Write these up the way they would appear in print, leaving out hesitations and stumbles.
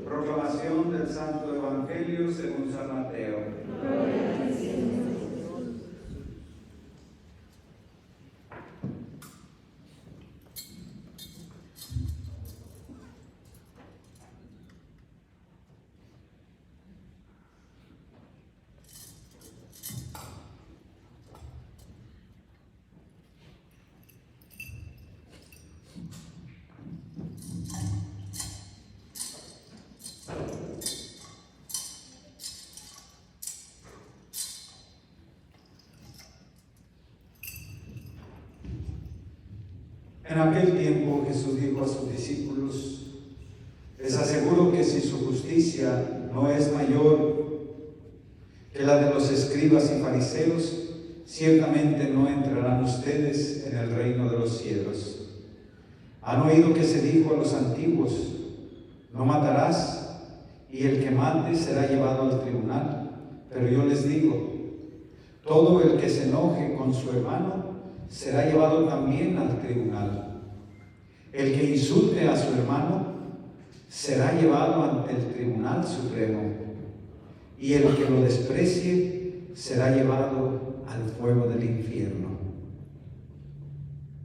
Proclamación del Santo Evangelio según San Mateo. En aquel tiempo Jesús dijo a sus discípulos: les aseguro que si su justicia no es mayor que la de los escribas y fariseos, ciertamente no entrarán ustedes en el reino de los cielos. Han oído que se dijo a los antiguos: no matarás, y el que mate será llevado al tribunal. Pero yo les digo: todo el que se enoje con su hermano será llevado también al tribunal. El que insulte a su hermano será llevado ante el Tribunal Supremo, y el que lo desprecie será llevado al fuego del infierno.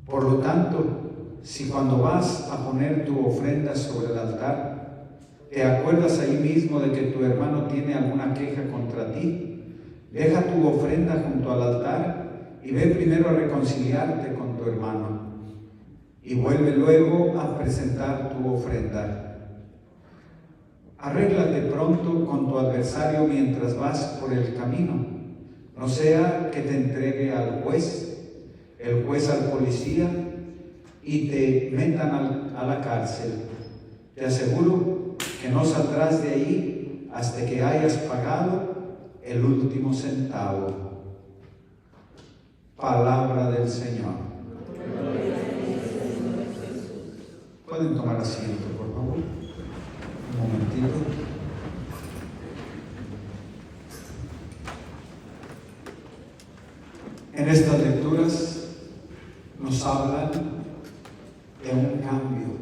Por lo tanto, si cuando vas a poner tu ofrenda sobre el altar, te acuerdas ahí mismo de que tu hermano tiene alguna queja contra ti, deja tu ofrenda junto al altar y ve primero a reconciliarte con tu hermano, y vuelve luego a presentar tu ofrenda. Arréglate pronto con tu adversario mientras vas por el camino, no sea que te entregue al juez, el juez al policía, y te metan a la cárcel. Te aseguro que no saldrás de ahí hasta que hayas pagado el último centavo. Palabra del Señor. Pueden tomar asiento, por favor. Un momentito. En estas lecturas nos hablan de un cambio,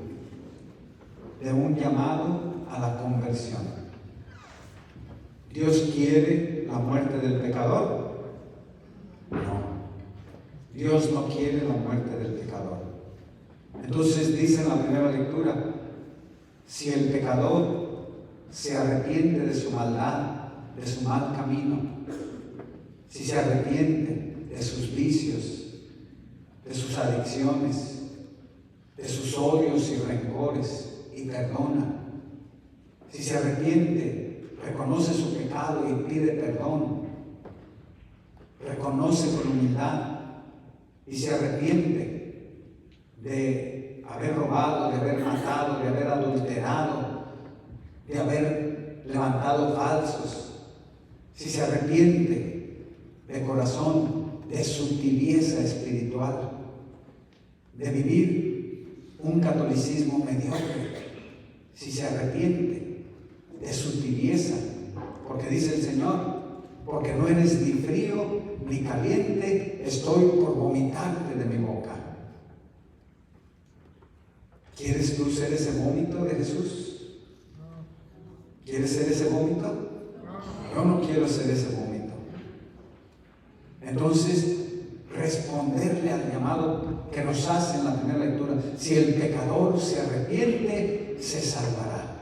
de un llamado a la conversión. ¿Dios quiere la muerte del pecador? No. Dios no quiere la muerte del pecador. Entonces dice en la primera lectura: si el pecador se arrepiente de su maldad, de su mal camino, si se arrepiente de sus vicios, de sus adicciones, de sus odios y rencores, y perdona, si se arrepiente, reconoce su pecado y pide perdón, reconoce con humildad y se arrepiente de haber robado, de haber matado, de haber adulterado, de haber levantado falsos, si se arrepiente de corazón de su tibieza espiritual, de vivir un catolicismo mediocre, si se arrepiente de su tibieza, porque dice el Señor: porque no eres ni frío ni caliente, estoy por vomitarte de mi boca. ¿Quieres tú ser ese vómito de Jesús? ¿Quieres ser ese vómito? Yo no quiero ser ese vómito. Entonces, responderle al llamado que nos hace en la primera lectura: si el pecador se arrepiente, se salvará.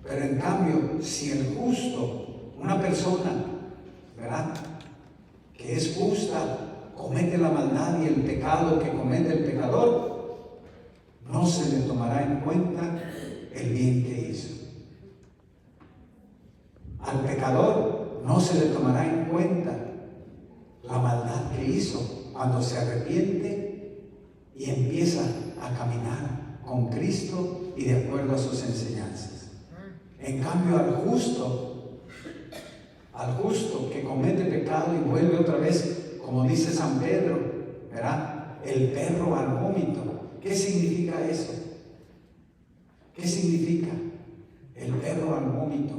Pero en cambio, si el justo, una persona, ¿verdad?, que es justa, comete la maldad y el pecado que comete el pecador, no se le tomará en cuenta el bien que hizo. Al pecador no se le tomará en cuenta la maldad que hizo cuando se arrepiente y empieza a caminar con Cristo y de acuerdo a sus enseñanzas. En cambio, al justo que comete pecado y vuelve otra vez, como dice San Pedro, ¿verdad?, el perro al vómito. ¿Qué significa eso? ¿Qué significa el perro al vómito?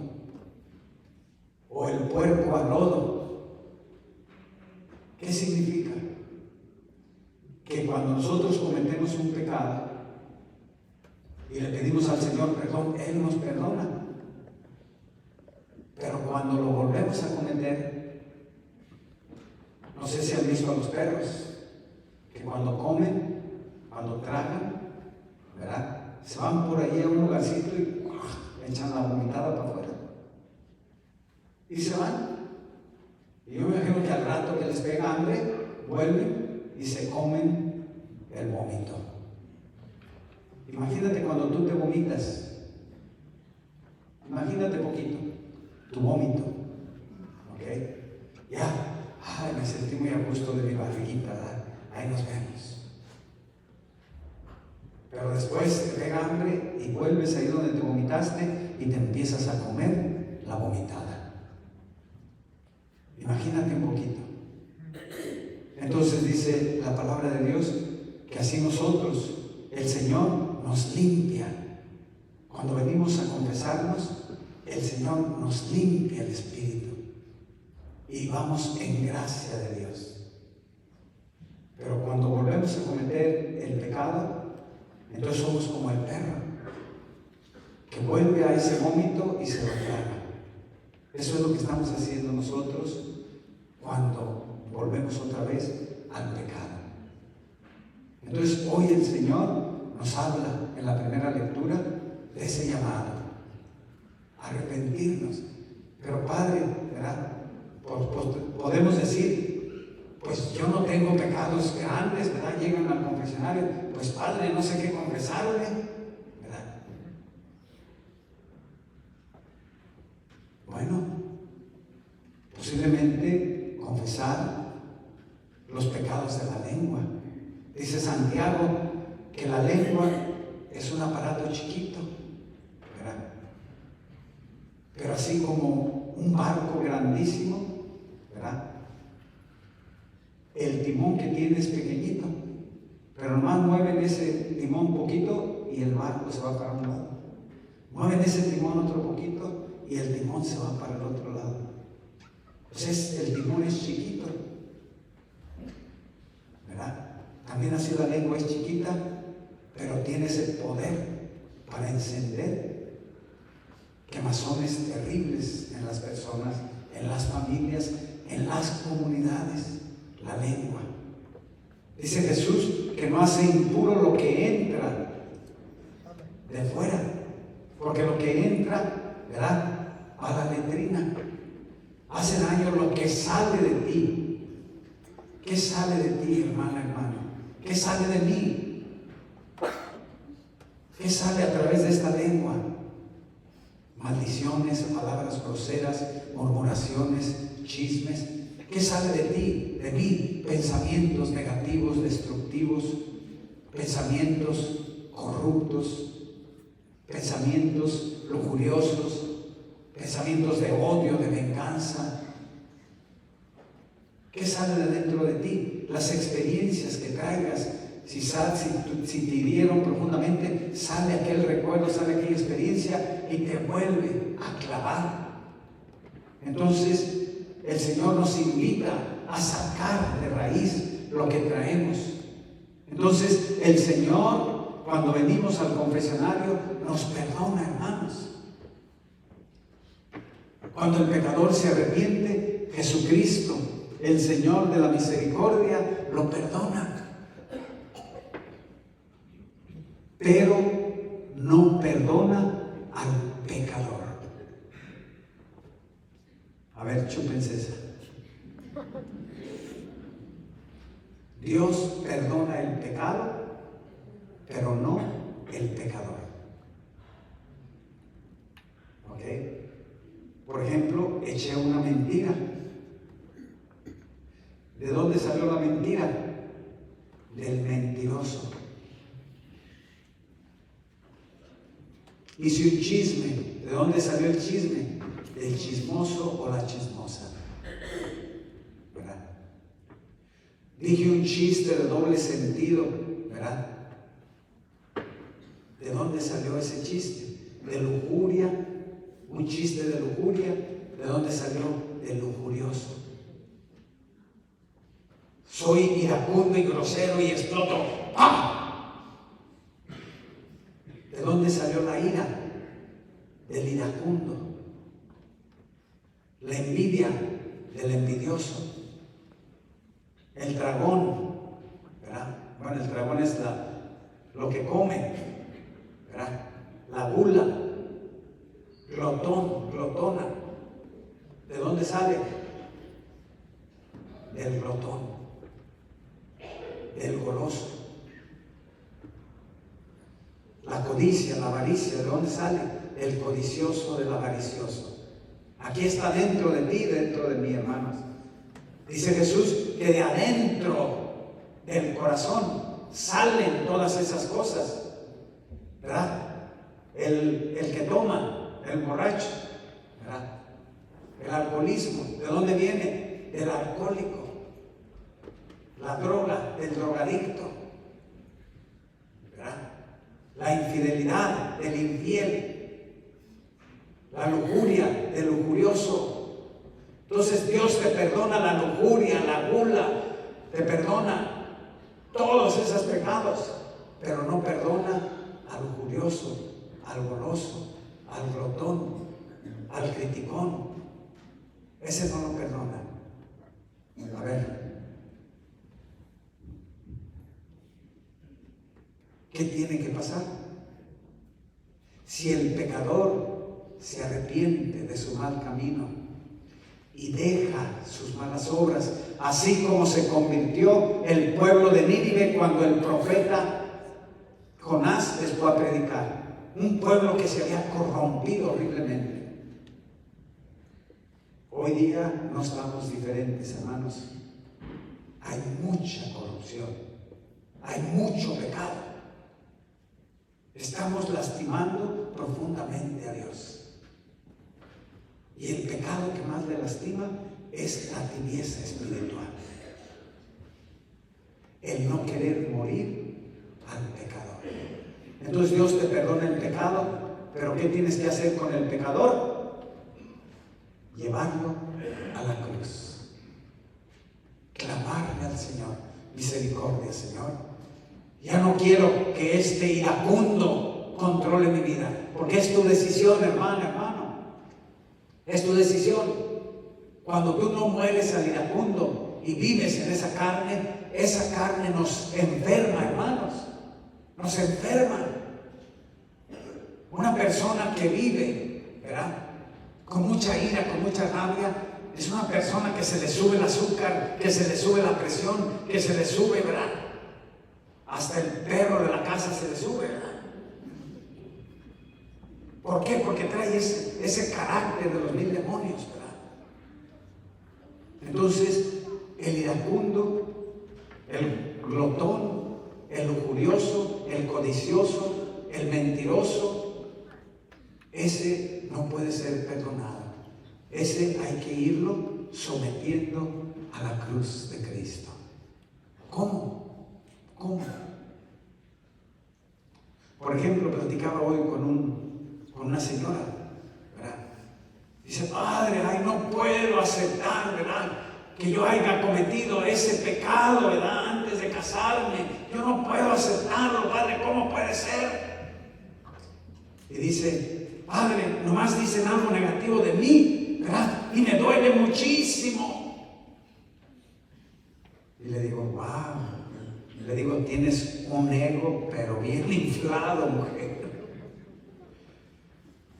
O el puerco al lodo. ¿Qué significa? Que cuando nosotros cometemos un pecado y le pedimos al Señor perdón, Él nos perdona. Pero cuando lo volvemos a cometer, no sé si han visto a los perros, que cuando comen, cuando tragan, ¿verdad?, se van por ahí a un lugarcito y echan la vomitada para afuera. Y se van. Y yo me imagino que al rato que les pega hambre, vuelven y se comen el vómito. Imagínate cuando tú te vomitas. Imagínate poquito, tu vómito. ¿Ok? Ya, me sentí muy a gusto de mi barriguita, ¿verdad? Ahí nos vemos. Pero después te pega hambre y vuelves ahí donde te vomitaste y te empiezas a comer la vomitada. Imagínate un poquito. Entonces dice la palabra de Dios que así nosotros, el Señor nos limpia. Cuando venimos a confesarnos, el Señor nos limpia el espíritu y vamos en gracia de Dios. Pero cuando volvemos a cometer el pecado, entonces somos como el perro que vuelve a ese vómito y se lo traga. Eso es lo que estamos haciendo nosotros cuando volvemos otra vez al pecado. Entonces hoy el Señor nos habla en la primera lectura de ese llamado, arrepentirnos. Pero Padre, ¿verdad?, podemos decir, pues yo no tengo pecados grandes, ¿verdad? Llegan al confesionario, pues Padre, no sé qué confesarle, ¿verdad? Bueno, posiblemente confesar los pecados de la lengua. Dice Santiago que la lengua es un aparato chiquito, ¿verdad? Pero así como un barco grandísimo, ¿verdad?, el timón que tiene es pequeñito, pero nomás mueven ese timón poquito y el barco se va para un lado. Mueven ese timón otro poquito y el timón se va para el otro lado. Entonces el timón es chiquito, ¿verdad? También así la lengua es chiquita, pero tiene ese poder para encender quemazones terribles en las personas, en las familias, en las comunidades. La lengua. Dice Jesús que no hace impuro lo que entra de fuera, porque lo que entra, ¿verdad?, a la letrina, hace daño lo que sale de ti. ¿Qué sale de ti, hermana, hermano? ¿Qué sale de mí? ¿Qué sale a través de esta lengua? Maldiciones, palabras groseras, murmuraciones, chismes. ¿Qué sale de ti, de mí? Pensamientos negativos, destructivos, pensamientos corruptos, pensamientos lujuriosos, pensamientos de odio, de venganza. ¿Qué sale de dentro de ti? Las experiencias que traigas. Si te hirieron profundamente, sale aquel recuerdo, sale aquella experiencia y te vuelve a clavar. Entonces, el Señor nos invita a sacar de raíz lo que traemos. Entonces, el Señor, cuando venimos al confesionario, nos perdona, hermanos. Cuando el pecador se arrepiente, Jesucristo, el Señor de la misericordia, lo perdona. Pero no perdona al pecador. A ver, chúpense esa. Dios perdona el pecado, pero no el pecador. ¿Ok? Por ejemplo, eché una mentira. ¿De dónde salió la mentira? Del mentiroso. Hice un chisme. ¿De dónde salió el chisme? Del chismoso o la chismosa, ¿verdad? Dije un chiste de doble sentido, ¿verdad? ¿De dónde salió ese chiste? De lujuria, un chiste de lujuria. ¿De dónde salió? Del lujurioso. Soy iracundo y grosero y exploto. ¡Pam! ¿De ¿De dónde salió la ira? Del iracundo. La envidia del envidioso. El dragón, ¿verdad? Bueno, el dragón es lo que come, ¿verdad? La gula, glotón, glotona. ¿De dónde sale? Del glotón, del goloso. La codicia, la avaricia, ¿de dónde sale? El codicioso del avaricioso. Aquí está dentro de ti, dentro de mí, hermanos. Dice Jesús que de adentro del corazón salen todas esas cosas, ¿verdad? El que toma, el borracho, ¿verdad? El alcoholismo, ¿de dónde viene? Del alcohólico. La droga, del drogadicto, ¿verdad? La infidelidad, del infiel. La lujuria, del lujurioso. Entonces Dios te perdona la lujuria, la gula, te perdona todos esos pecados, pero no perdona al lujurioso, al goloso, al glotón, al criticón. Ese no lo perdona. A ver, ¿qué tiene que pasar? Si el pecador se arrepiente de su mal camino y deja sus malas obras, así como se convirtió el pueblo de Nínive cuando el profeta Jonás les fue a predicar. Un pueblo que se había corrompido horriblemente. Hoy día no estamos diferentes, hermanos. Hay mucha corrupción, hay mucho pecado. Estamos lastimando profundamente a Dios. Y el pecado que más le lastima es la tibieza espiritual. El no querer morir al pecador. Entonces Dios te perdona el pecado, pero ¿qué tienes que hacer con el pecador? Llevarlo a la cruz. Clamarle al Señor, misericordia, Señor. Ya no quiero que este iracundo controle mi vida, porque es tu decisión, hermano. Es tu decisión. Cuando tú no mueres al iracundo y vives en esa carne nos enferma, hermanos. Nos enferma. Una persona que vive, ¿verdad?, con mucha ira, con mucha rabia, es una persona que se le sube el azúcar, que se le sube la presión, que se le sube, ¿verdad? Hasta el perro de la casa se le sube, ¿verdad? ¿Por qué? Porque trae ese carácter de los 1000 demonios, ¿verdad? Entonces, el iracundo, el glotón, el lujurioso, el codicioso, el mentiroso, ese no puede ser perdonado. Ese hay que irlo sometiendo a la cruz de Cristo. ¿Cómo? Por ejemplo, platicaba hoy con una señora, ¿verdad? Dice: Padre, no puedo aceptar, ¿verdad?, que yo haya cometido ese pecado, ¿verdad?, antes de casarme. Yo no puedo aceptarlo, Padre, ¿cómo puede ser? Y dice: Padre, nomás dicen algo negativo de mí, ¿verdad?, y me duele muchísimo. Y le digo: wow. Le digo: tienes un ego, pero bien inflado, mujer.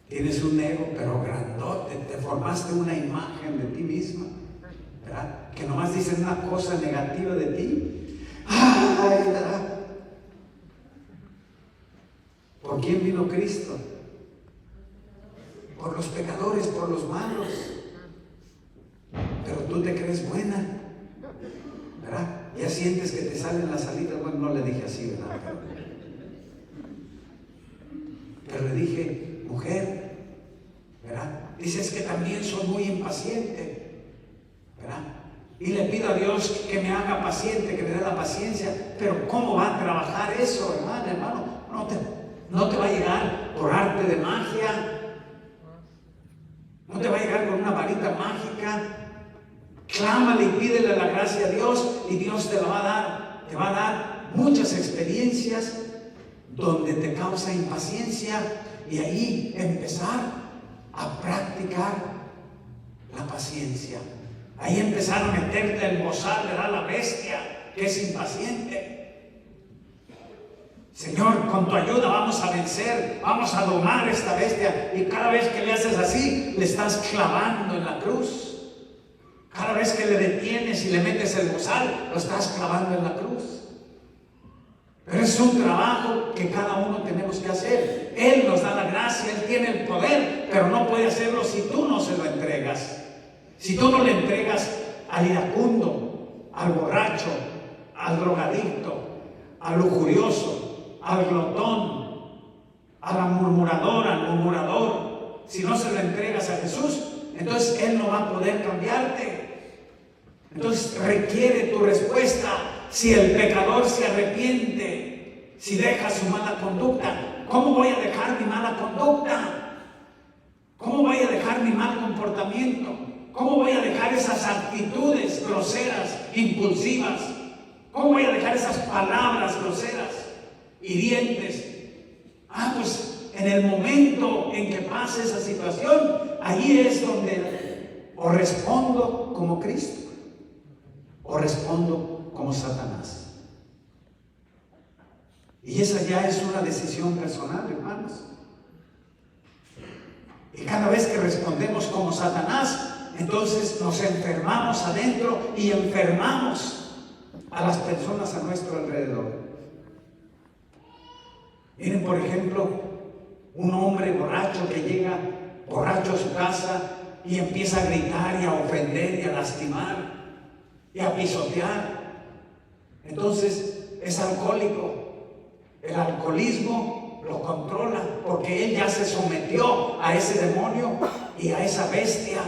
Tienes un ego, pero grandote. Te formaste una imagen de ti misma, ¿verdad?, que nomás dicen una cosa negativa de ti. ¡Ay! ¿Verdad? ¿Por quién vino Cristo? Por los pecadores, por los malos. Pero tú te crees buena, ¿verdad? Ya sientes que te salen las alitas. Bueno, no le dije así, ¿verdad? Pero le dije: mujer, ¿verdad? Dices que también soy muy impaciente, ¿verdad? Y le pido a Dios que me haga paciente, que me dé la paciencia. Pero ¿cómo va a trabajar eso, hermano? No te va a llegar por arte de magia. No te va a llegar con una varita mágica. Clámale y pídele la gracia a Dios y Dios te la va a dar. Te va a dar muchas experiencias, donde te causa impaciencia y ahí empezar a practicar la paciencia. Ahí empezar a meterte el bozal, ¿verdad? La bestia que es impaciente. Señor, con tu ayuda vamos a vencer, vamos a domar esta bestia. Y cada vez que le haces así, le estás clavando en la cruz. Cada vez que le detienes y le metes el bozal, lo estás clavando en la cruz. Pero es un trabajo que cada uno tenemos que hacer. Él nos da la gracia, Él tiene el poder, pero no puede hacerlo si tú no se lo entregas. Si tú no le entregas al iracundo, al borracho, al drogadicto, al lujurioso, al glotón, a la murmuradora, al murmurador, si no se lo entregas a Jesús, entonces Él no va a poder cambiarte. Entonces requiere tu respuesta. Si el pecador se arrepiente, si deja su mala conducta, ¿cómo voy a dejar mi mala conducta? ¿Cómo voy a dejar mi mal comportamiento? ¿Cómo voy a dejar esas actitudes groseras, impulsivas? ¿Cómo voy a dejar esas palabras groseras, hirientes? Pues en el momento en que pase esa situación, ahí es donde o respondo como Cristo o respondo como Satanás. Y esa ya es una decisión personal, hermanos. Y cada vez que respondemos como Satanás, entonces nos enfermamos adentro y enfermamos a las personas a nuestro alrededor. Miren, por ejemplo, un hombre borracho que llega borracho a su casa y empieza a gritar y a ofender y a lastimar y a pisotear. Entonces es alcohólico. El alcoholismo lo controla porque él ya se sometió a ese demonio y a esa bestia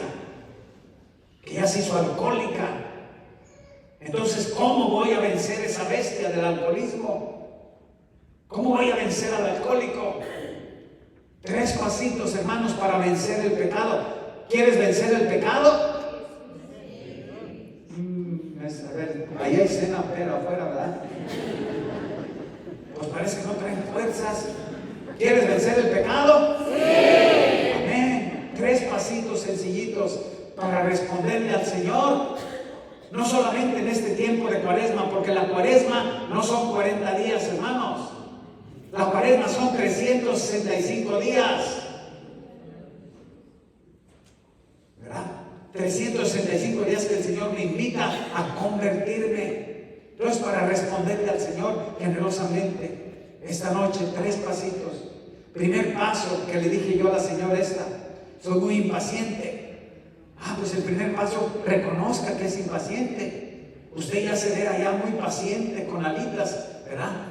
que ya se hizo alcohólica. Entonces, ¿cómo voy a vencer esa bestia del alcoholismo? ¿Cómo voy a vencer al alcohólico? 3 pasitos, hermanos, para vencer el pecado. ¿Quieres vencer el pecado? A ver, ahí hay cena pero afuera, ¿verdad? Pues parece que no traen fuerzas. ¿Quieres vencer el pecado? Sí. Amén. 3 pasitos sencillitos para responderle al Señor. No solamente en este tiempo de cuaresma, porque la cuaresma no son 40 días, hermanos. La cuaresma son 365 días. ¿Verdad? 365 días que el Señor me invita a convertirme. Entonces, para responderle al Señor generosamente, esta noche 3 pasitos. Primer paso que le dije yo a la señora esta: soy muy impaciente. Pues el primer paso, reconozca que es impaciente. Usted ya se ve allá muy paciente con alitas, ¿verdad?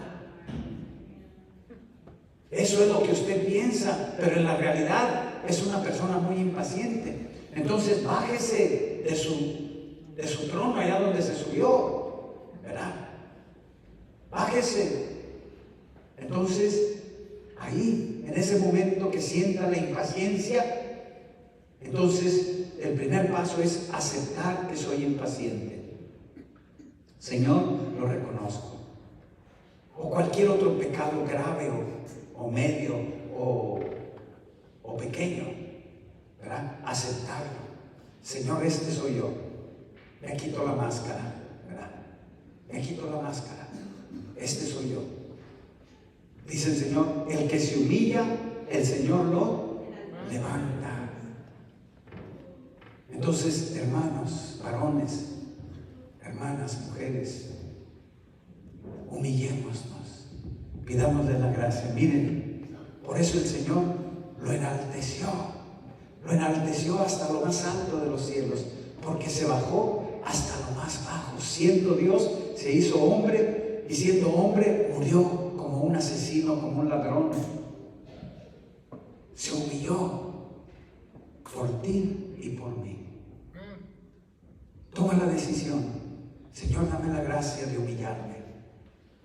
Eso es lo que usted piensa, pero en la realidad es una persona muy impaciente. Entonces bájese de su trono allá donde se subió, ¿verdad? Bájese. Entonces ahí, en ese momento que sienta la impaciencia, entonces el primer paso es aceptar que soy impaciente. Señor, lo reconozco. O cualquier otro pecado grave o medio o pequeño, ¿verdad? Aceptarlo. Señor, este soy yo. Me quito la máscara, ¿verdad? Me quito la máscara. Este soy yo. Dice el Señor, el que se humilla, el Señor lo levanta. Entonces, hermanos, varones, hermanas, mujeres, humillémonos, pidámosle la gracia. Miren, por eso el Señor lo enalteció hasta lo más alto de los cielos, porque se bajó hasta lo más bajo. Siendo Dios, se hizo hombre, y siendo hombre murió como un asesino, como un ladrón. Se humilló por ti y por mí. Toma la decisión. Señor, dame la gracia de humillarme,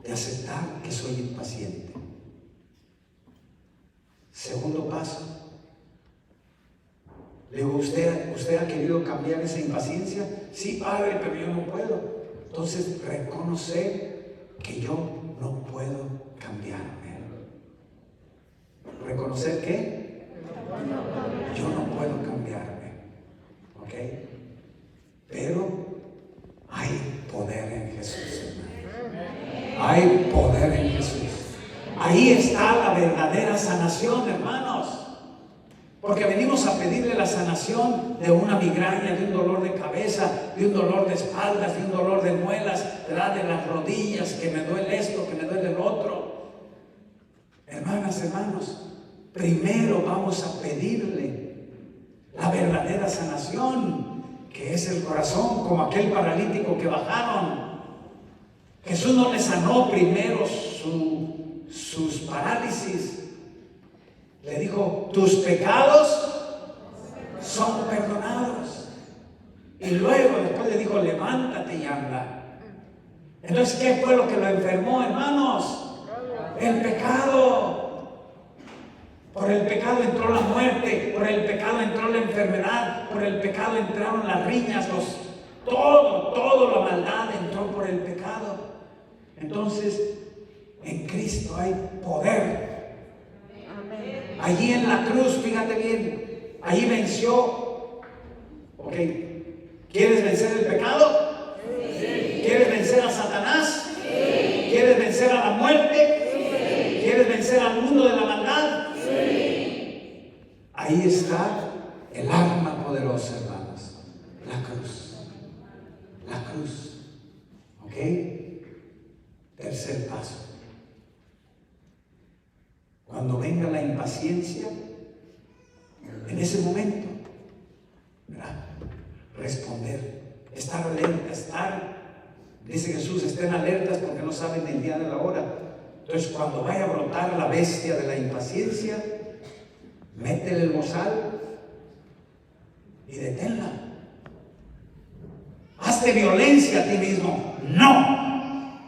de aceptar que soy impaciente. Segundo paso. Le digo, ¿usted ha querido cambiar esa impaciencia? Sí, Padre, pero yo no puedo. Entonces, reconocer que yo no puedo cambiarme. reconocer que yo no puedo cambiarme, ¿ok? Pero hay poder en Jesús, hermano. Hay poder en Jesús. Ahí está la verdadera sanación, hermanos. Porque venimos a pedirle la sanación de una migraña, de un dolor de cabeza, de un dolor de espaldas, de un dolor de muelas, ¿verdad? De las rodillas, que me duele esto, que me duele el otro. Hermanas, hermanos, primero vamos a pedirle la verdadera sanación, que es el corazón, como aquel paralítico que bajaron. Jesús no le sanó primero sus parálisis. Le dijo: tus pecados son perdonados. Y luego después le dijo: levántate y anda. Entonces, ¿qué fue lo que lo enfermó, hermanos? El pecado. Por el pecado entró la muerte, por el pecado entró la enfermedad, por el pecado entraron las riñas, todo la maldad entró por el pecado. Entonces, en Cristo hay poder. Allí en la cruz, fíjate bien, allí venció. Ok, ¿quieres vencer el pecado? Sí. ¿Quieres vencer a Satanás? Sí. ¿Quieres vencer a la muerte? Sí. ¿Quieres vencer al mundo de la maldad? Sí. Ahí está el arma poderosa, hermanos. La cruz. La cruz. Ok. Tercer paso. Cuando venga la impaciencia, en ese momento, ¿verdad? Responder, estar alerta, dice Jesús, estén alertas porque no saben el día de la hora. Entonces, cuando vaya a brotar la bestia de la impaciencia, métele el bozal y deténla. Hazte violencia a ti mismo. No,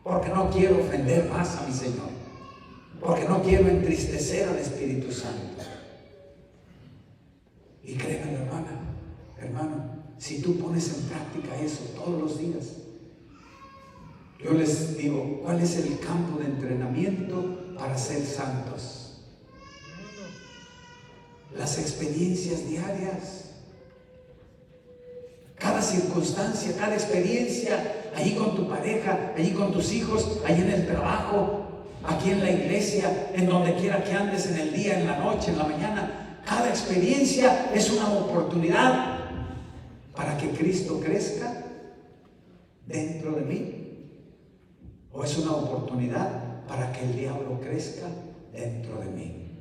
porque no quiero ofender más a mi Señor. Porque no quiero entristecer al Espíritu Santo. Y créeme, hermano, si tú pones en práctica eso todos los días, yo les digo, ¿cuál es el campo de entrenamiento para ser santos? Las experiencias diarias. Cada circunstancia, cada experiencia, allí con tu pareja, allí con tus hijos, allí en el trabajo, aquí en la iglesia, en donde quiera que andes, en el día, en la noche, en la mañana. Cada experiencia es una oportunidad para que Cristo crezca dentro de mí, o es una oportunidad para que el diablo crezca dentro de mí.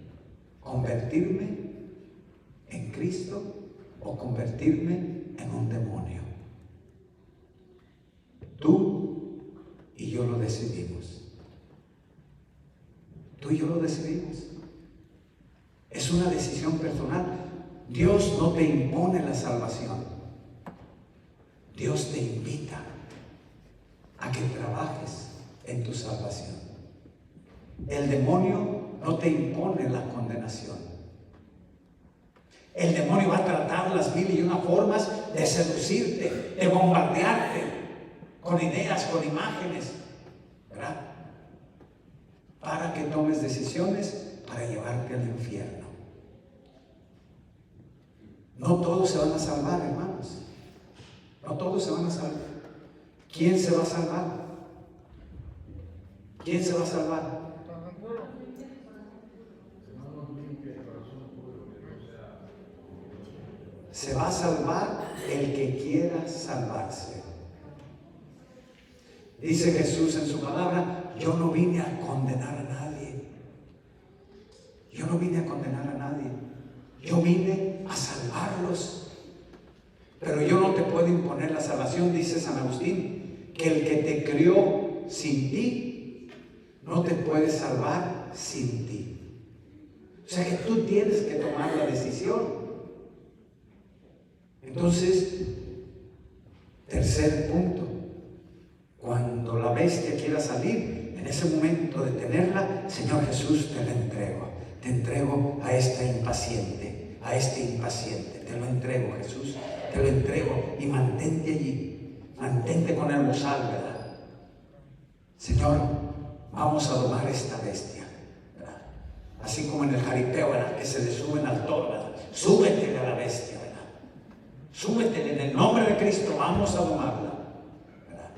Convertirme en Cristo o convertirme en un demonio. Tú y yo lo decidimos. Tú y yo lo decidimos. Es una decisión personal. Dios no te impone la salvación. Dios te invita a que trabajes en tu salvación. El demonio no te impone la condenación. El demonio va a tratar las mil y una formas de seducirte, de bombardearte con ideas, con imágenes, ¿verdad? Para que tomes decisiones para llevarte al infierno. No todos se van a salvar, hermanos. No todos se van a salvar. ¿Quién se va a salvar? ¿Quién se va a salvar? Se va a salvar el que quiera salvarse. Dice Jesús en su palabra: yo no vine a condenar a nadie. Yo no vine a condenar a nadie. Yo vine a salvarlos. Pero yo no te puedo imponer la salvación, dice San Agustín, que el que te crió sin ti no te puede salvar sin ti. O sea que tú tienes que tomar la decisión. Entonces, tercer punto, cuando la bestia quiera salir, en ese momento de tenerla, Señor Jesús, te entrego a esta impaciente, a este impaciente, te lo entrego, Jesús, te lo entrego, y mantente allí, mantente con el bozal, ¿verdad? Señor, vamos a domar esta bestia, ¿verdad? Así como en el jaripeo, ¿verdad? Que se le suben al toro, ¿verdad? Súbetele a la bestia, ¿verdad? Súbetele en el nombre de Cristo, vamos a domarla, ¿verdad?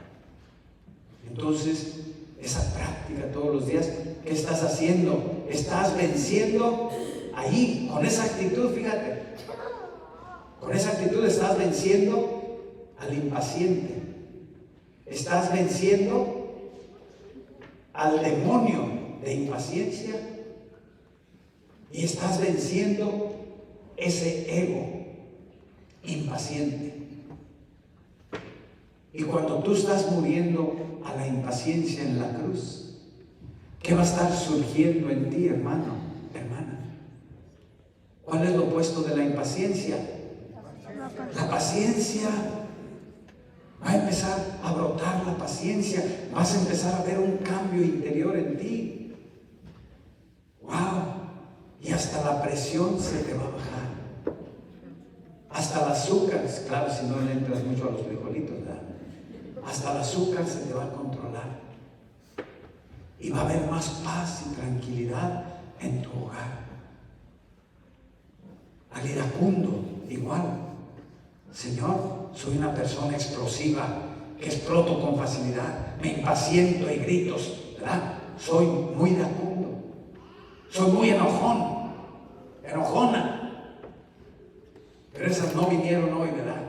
Entonces, esa práctica todos los días, ¿qué estás haciendo? Estás venciendo ahí, con esa actitud, fíjate. Con esa actitud estás venciendo al impaciente. Estás venciendo al demonio de impaciencia y estás venciendo ese ego impaciente. Y cuando tú estás muriendo a la impaciencia en la cruz, ¿qué va a estar surgiendo en ti, hermano, hermana? ¿Cuál es lo opuesto de la impaciencia? La paciencia. Va a empezar a brotar la paciencia. Vas a empezar a ver un cambio interior en ti. ¡Wow! Y hasta la presión se te va a bajar. Hasta el azúcar, claro, si no le entras mucho a los frijolitos, ¿verdad? Hasta el azúcar se te va a controlar. Y va a haber más paz y tranquilidad en tu hogar. Al iracundo, igual. Señor, soy una persona explosiva, que exploto con facilidad, me impaciento y gritos, ¿verdad? Soy muy iracundo, soy muy enojón, enojona. Pero esas no vinieron hoy, ¿verdad?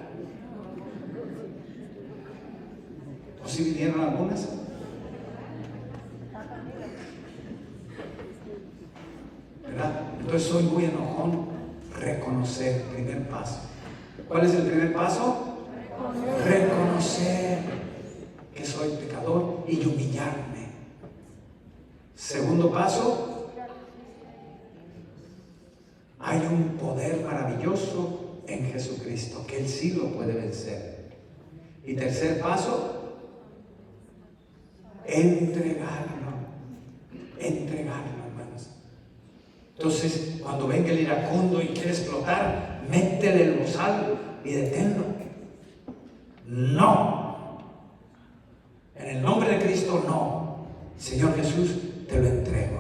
¿O sí vinieron algunas? ¿Verdad? Entonces soy muy enojón. Reconocer, primer paso. ¿Cuál es el primer paso? Reconocer que soy pecador y humillarme. Segundo paso, hay un poder maravilloso en Jesucristo, que Él sí lo puede vencer. Y tercer paso, entregarlo, hermanos. Entonces, cuando venga el iracundo y quiere explotar, métele el bozal y deténlo. No. En el nombre de Cristo, no. Señor Jesús, te lo entrego.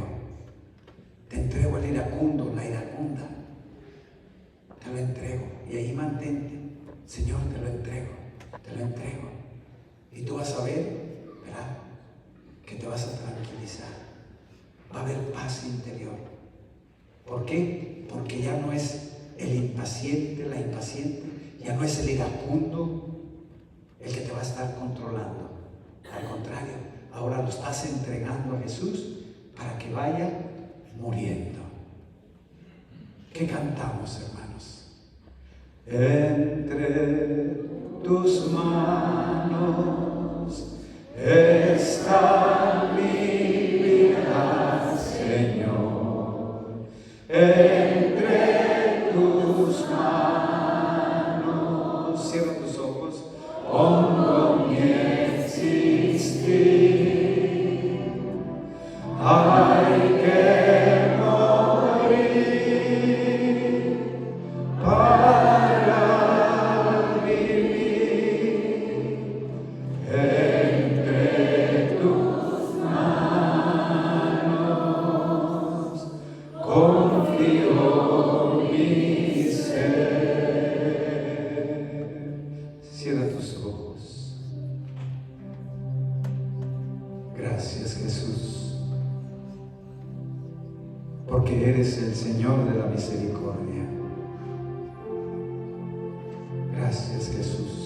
Te entrego el iracundo, la iracunda. Te lo entrego. Y ahí mantente. Señor, te lo entrego. Te lo entrego. Y tú vas a ver, ¿verdad?, que te vas a tranquilizar. Va a haber paz interior. ¿Por qué? Porque ya no es el impaciente, la impaciente, ya no es el iracundo el que te va a estar controlando. Al contrario, ahora lo estás entregando a Jesús para que vaya muriendo. ¿Qué cantamos, hermanos? Entre tus manos está mi vida, Señor. Entre tus manos, cierra tus ojos, pongo mi existir. Hay que morir para vivir. Entre tus manos confío mi ser. Cierra tus ojos. Gracias, Jesús, porque eres el Señor de la misericordia. Gracias, Jesús.